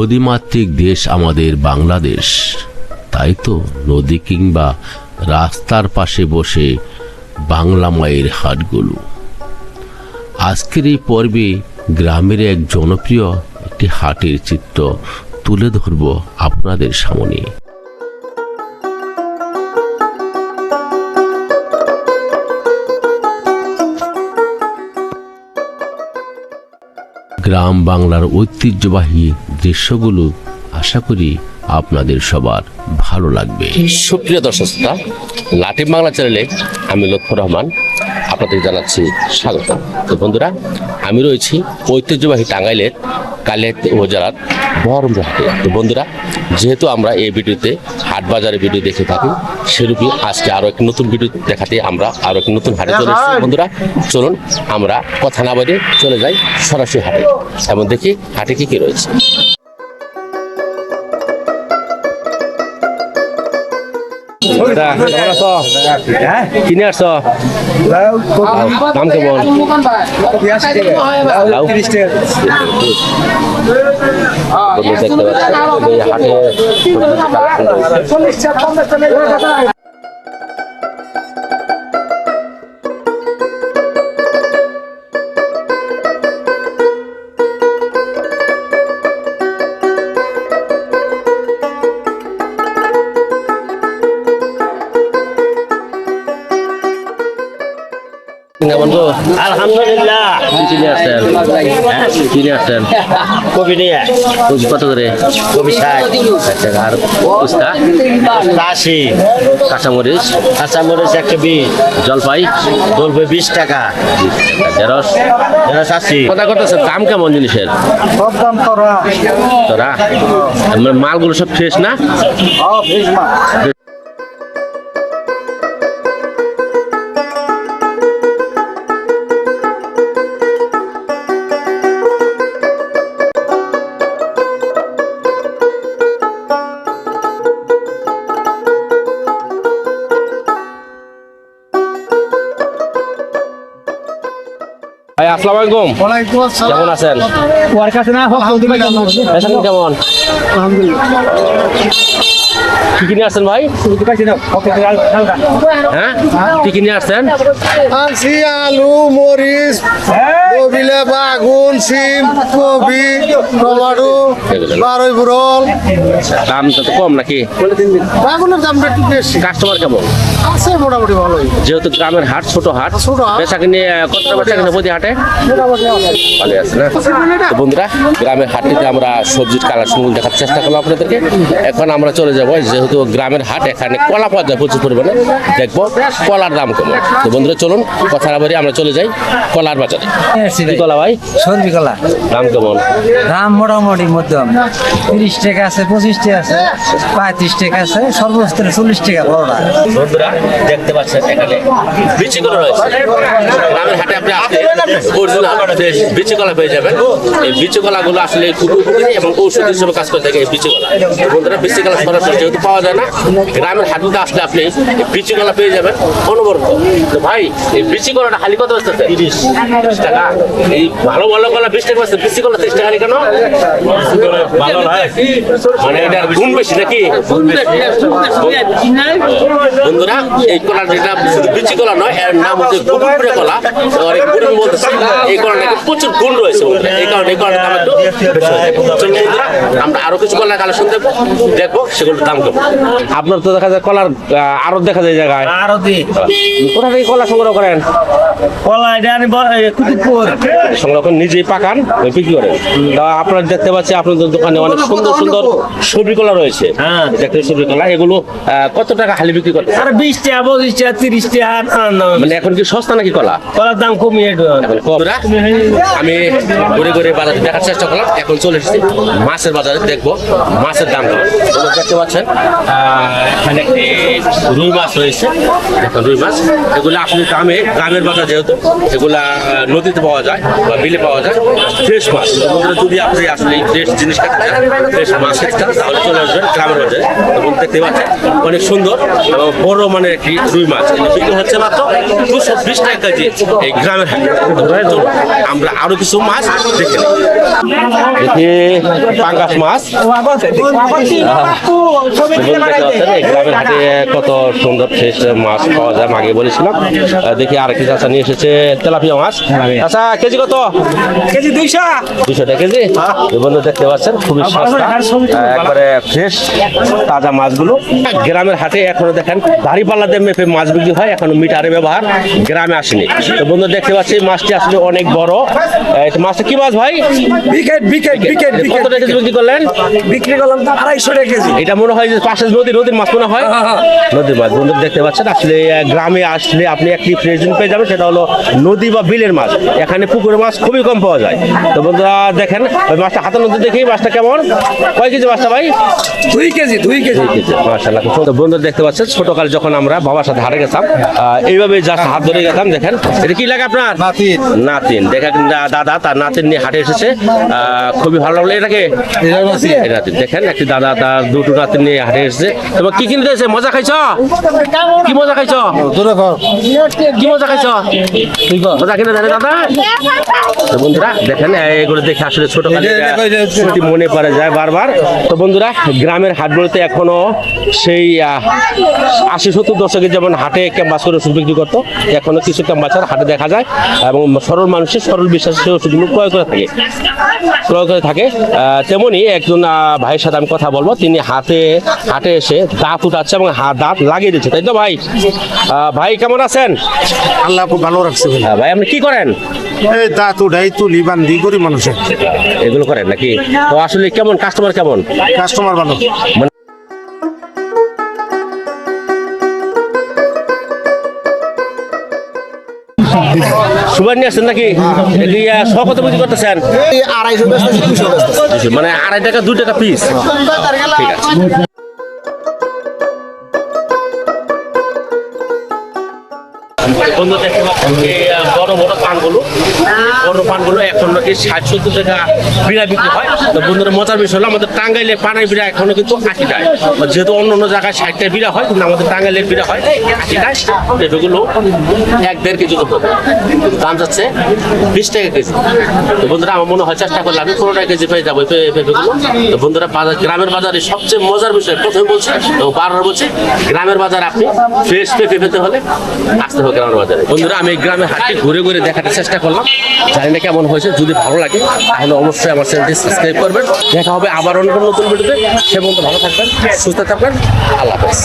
নদীমাতৃক দেশ আমাদের বাংলাদেশ, তাই তো নদী কিংবা রাস্তার পাশে বসে বাংলা মায়ের হাটগুলো। আজকের এই পর্বে গ্রামের এক জনপ্রিয় একটি হাটের চিত্র তুলে ধরব আপনাদের সামনে। গ্রাম বাংলার ঐতিহ্যবাহী দৃশ্যগুলো আশা করি আপনাদের সবার ভালো লাগবে। সুপ্রিয় দর্শক শ্রোতা, লাটিম বাংলা চ্যানেলে আমি লুৎফর রহমান আপনাদের জানাচ্ছি স্বাগত। তো বন্ধুরা, আমি রয়েছি ঐতিহ্যবাহী টাঙ্গাইলের কালিয়াত উপজেলার বহরমপুর হাটে। তো বন্ধুরা, যেহেতু আমরা এই ভিডিওতে হাট বাজারের ভিডিও দেখে থাকি, সেরূপই আজকে আরও একটি নতুন ভিডিও দেখাতে আমরা আরও একটি নতুন হাটে চলে এসেছি। বন্ধুরা চলুন আমরা কথা না বাড়িয়ে চলে যাই সরাসরি হাটে এবং দেখি হাটে কি কি রয়েছে। কেমন আছো? কিনে আসছো? দাম কেমন? হাটে আলহামদুলিল্লাহ। কিনে আসছেন কবি নিয়ে কবি কত করে? কবি 60 আর উস্তা 80, কাঁচামরিচ কাঁচামরিচ 120, জলপাই জলপাই 20 টাকা, ঢেঁড়স 80। কথা করতেছে। দাম কেমন জিনিসের? সব দাম তোরা মালগুলো সব ফ্রেশ না? ভাই আসসালামু আলাইকুম, কেমন আছেন? পেশানি কেমন? কি কিনে আসছেন ভাই? হ্যাঁ, কি কিনে আসছেন? আনছি আলু, মরিচ, কবিলে, বাগুন, সিম, কবি, টমাটো, বারোই বুড়ল। দাম তো কম নাকি? বাগুনের দামটা একটু বেশি। কাস্টমার কেমন আছে মোটামুটি ভালোই। যেহেতু গ্রামের হাট, ছোট হাট, বেচা কিনে কতটা বেচা কিনে প্রতি হাটে মোটামুটি ভালো আছে না? তো বন্ধুরা, গ্রামের হাটটিতে আমরা সবজির কালেকশন দেখার চেষ্টা করলাম আপনাদেরকে। এখন আমরা চলে যাবো, যেহেতু গ্রামের হাট, এখানে কলা পাওয়া যায় প্রচুর পরিমাণে, দেখবো কলার দাম কেমন। তো বন্ধুরা চলুন কথা না বাড়িয়ে আমরা চলে যাই কলার বাজারে। কি কলা ভাই? সবজি কলা দাম কেমন? দাম মোটামুটি মধ্যম, 30 টাকা আছে, 25 টাকা আছে, 35 টাকা আছে, সর্বোচ্চ 40 টাকা বড়টা। বন্ধুরা দেখতে পাচ্ছেন এখানে বিচি কলা রয়েছে। গ্রামের হাটে আপনি আসলে অরিজিনাল ফ্রেশ বিচি কলা পেয়ে যাবেন। এই বিচি কলাগুলো আসলে খুব উপকারী এবং ঔষধ হিসেবে কাজ করে থাকে এই বিচি কলা। বন্ধুরা বিচি কলা সরাসরি যেহেতু পাওয়া যায় না, গ্রামের হাটে আসলে আপনি বিচি কলা পেয়ে যাবেন অনবরত। তো ভাই, এই বিচি কলাটা খালি কত আসতেছে? 30 টাকা। এই ভালো ভালো কলা 20 টাকা আসছে, বিচি কলা 30 টাকা কেন? ভালো নয়, মানে এটা গুণ বেশি নাকি? বন্ধুরা, এই কলা যেটা শুধু বিচি কলা নয়, এর নাম হচ্ছে গুড়ুপুরে কলা। অনেক গুড়ি বলতেছে এই কলাটাকে প্রচুর গুণ রয়েছে বন্ধুরা, এই কারণে এই কলাটার দাম একটু বেশি হয়। চলুন বন্ধুরা, আমরা আরো কিছু কলা কালেকশন দেখবো সেগুলোর দাম কেমন। আপনার তো দেখা যায় কলার আরো দেখা যায় জায়গায়। আরো দি কোথা থেকে কলা সংগ্রহ করেন? কলা এটা আমি কুতুবপুর সংগ্রহ করেন, নিজেই পাকান, বিক্রি করেন। তা আপনারা দেখতে পাচ্ছি আপনাদের দোকানে অনেক সুন্দর সুন্দর সবজি কলা রয়েছে। হ্যাঁ, দেখতে সবজি কলা এগুলো কত টাকা হালি বিক্রি করতে? আর 20 টাকা, 25 টাকা, 30 টাকা। মানে এখন কি সস্তা নাকি কলা? কলার দাম কমিয়ে আমি ঘুরে ঘুরে বাজারে দেখার চেষ্টা করলাম। এখন চলে এসেছি মাছের বাজারে, দেখবো মাছের দাম কেমন। দেখতে পাচ্ছেন এখানে একটি রুই মাছ রয়েছে। দেখুন রুই মাছ, এগুলো আসলে দামে গ্রামের বাজার, যেহেতু এগুলা নদীতে পাওয়া যায় বা বিলে পাওয়া যায়, ফ্রেশ মাছ। যদি আপনি আসলে ফ্রেশ জিনিস খেতে চান, ফ্রেশ মাছ খেতে চান, তাহলে চলে আসবেন গ্রামের বাজারে। এবং দেখতে পাচ্ছেন অনেক সুন্দর এবং বড় মানে একটি রুই মাছ বিক্রি হচ্ছে মাত্র 220 টাকা কেজি এই গ্রামের হাটে। চলুন আমরা আরো কিছু মাছ দেখে নিই। দেখি পাঙ্গাস মাছ। এই গ্রামের হাটে কত সুন্দর ফ্রেশ মাছ পাওয়া যায়, আগে বলেছিলাম। দেখি আর কি চাচা নিয়ে এসেছে তেলাপিয়া মাছ। আচ্ছা কেজি কত? কেজি 200 200 টাকা কেজি। এই বন্ধু দেখতে পাচ্ছেন খুবই সস্তা, একবারে ফ্রেশ তাজা মাছগুলো। গ্রামের হাটে এখনো দেখেন দাঁড়িপাল্লা দিয়ে মেপে মাছ বিক্রি হয়, এখনো মিটারে ব্যবহার গ্রামে আসেনি। তো বন্ধু দেখতে পাচ্ছি মাছটি আসলে অনেক বড়। এটা মাছটা কি মাছ ভাই? বিকেট বিকেট বিকেট কত টাকা কেজি বিক্রি করলেন? বিক্রি করলাম 250 টাকা কেজি। এটা মনে হয় যে পাশে নদীর মাছ মনে হয়, নদীর মাছ। বন্ধু দেখতে পাচ্ছেন আসলে গ্রামে আসলে আপনি একটি ফ্রেশ জিনিস পেয়ে যাবেন, সেটা হলো নদী বা বিলের মাছ। এখানে পুকুরের মাছ খুবই কম পাওয়া যায়। তো বন্ধুরা দেখেন ওই মাছটা হাতের মধ্যে দেখি মাছটা কেমন, কয় কেজি মাছটা ভাই? 2 কেজি 2 কেজি। মাশাআল্লাহ। তো বন্ধু দেখতে পাচ্ছেন ছোটকাল যখন আমরা বাবার সাথে হাটে গেতাম, এইভাবে জাস্ট হাত ধরে গেতাম। দেখেন এটা কি লাগে আপনার? নাতিন। দেখেন দাদা তার নাতিন নিয়ে হাটে এসেছে, খুবই ভালো লাগলো। এটাকে নাতিন। দেখেন একটি দাদা তার দুটো নাতিন নিয়ে হাটে এসেছে। তোমার কি কিনতে এসেছে? মজা খাইছ? কি মজা খাইছ? কি মজা খাইছ? মজা কিনে দেন দাদা। তো বন্ধুরা দেখেন এগুলো দেখে আসলে ছোটকালে স্মৃতি মনে পড়ে যায় বারবার। তো বন্ধুরা গ্রামের হাটগুলোতে এখনো সেই 80-70 দশকে যেমন হাটে ক্যাম্পাস করে ওষুধ বিক্রি করতো, এখনো কিছু ক্যাম্পাসের হাটে দেখা যায় এবং সরল মানুষের সরল বিশ্বাসে সেই ওষুধগুলো ক্রয় করে থাকে। তেমনি একজন ভাইয়ের সাথে আমি কথা বলবো, তিনি হাটে এসে দাঁত উঠাচ্ছে এবং দাঁত লাগিয়ে দিচ্ছে, তাই তো ভাই? ভাই কেমন আছেন? আল্লাহ খুব ভালো রাখছে ভাই। ভাই আপনি কি করেন? এই দাঁত উঠাই তুলি বান্ধি গরিব মানুষের এগুলো করেন নাকি? তো আসলে কেমন কাস্টমার কেমন? কাস্টমার ভালো। সুবান নিয়ে আসছেন নাকি? কত বিক্রি করতেছেন? 250 মানে 2.5 টাকা 2 টাকা পিস। ঠিক আছে। বন্ধু দেখতে পাচ্ছেন বড় পানগুলো এখন নাকি 60-70 টাকা বিড়া বিক্রি হয়। তো বন্ধুরা মজার বিষয় হলো আমাদের টাঙ্গাইলে পানের বিড়া এখনো কিন্তু 80 টাকা। যেহেতু অন্য জায়গায় 60 টাকা বিড়া হয়, কিন্তু আমাদের টাঙ্গাইলের বিড়া হয় 80 টাকা। এগুলো 1-1.5 কেজি দাম যাচ্ছে 20 টাকা কেজি। তো বন্ধুরা আমার মনে হয় চেষ্টা করলে আমি 15 টাকা কেজি পেয়ে যাবো পেঁপেগুলো। তো বন্ধুরা গ্রামের বাজারে সবচেয়ে মজার বিষয় প্রথমে বলছি এবং বারবার বলছি, গ্রামের বাজারে আপনি ফ্রেশ পেঁপে পেতে হলে আসতে হবে গ্রামের বাজারে। বন্ধুরা আমি গ্রামের হাটে ঘুরে ঘুরে দেখাতে চেষ্টা করলাম, জানি না কেমন হয়েছে। যদি ভালো লাগে তাহলে অবশ্যই আমার চ্যানেলটি সাবস্ক্রাইব করবেন। দেখা হবে আবার অন্য নতুন ভিডিওতে। সে পর্যন্ত ভালো থাকবেন, সুস্থ থাকবেন। আল্লাহ হাফেজ।